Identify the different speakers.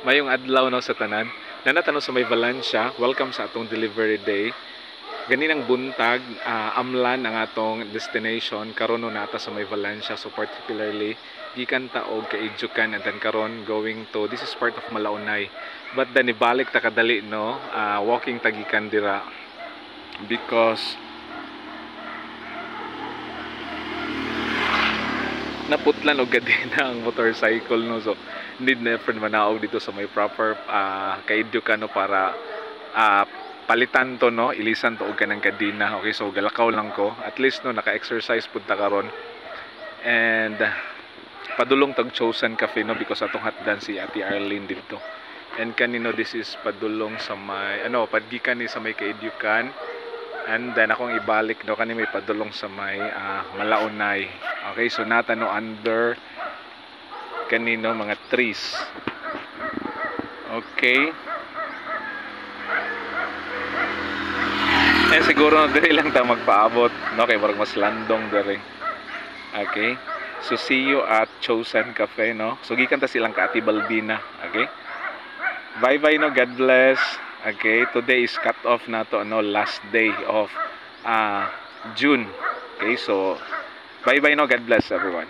Speaker 1: Mayong adlaw no sa tanan. Nanatano sa may Valencia, welcome sa atong delivery day. Ganinang buntag, amlan ang atong destination karon no nata sa may Valencia. So particularly gikan ta og Kaidjukan and then karon going to this is part of Malaunay. But then ibalik ta kadali no, walking tagikan dira because naputlan og gadina ang motorcycle no, so need na friend manaog dito sa may proper Kaidjukan no para palitan to no, ilisan to og kanang kadina. Okay, so galakaw lang ko at least no, naka-exercise pud ta karon and padulong tag Chosen Cafe no because atong hatdan si Ate Arlene dito. And kanino this is padulong sa may padgikan ni sa may Kaidjukan. And then akong ibalik no kani may padulong sa may Malaunay. Okay, so nata no under kanino mga trees. Okay. Eh siguro diri lang ta magpaabot no kay murag mas landong diri. Okay. So see you at Chosen Cafe no. So gikan ta silang ka Ate Balbina. Okay. Bye bye no, God bless. Okay, today is cut off na to no, last day of June. Okay, so bye bye no, God bless everyone.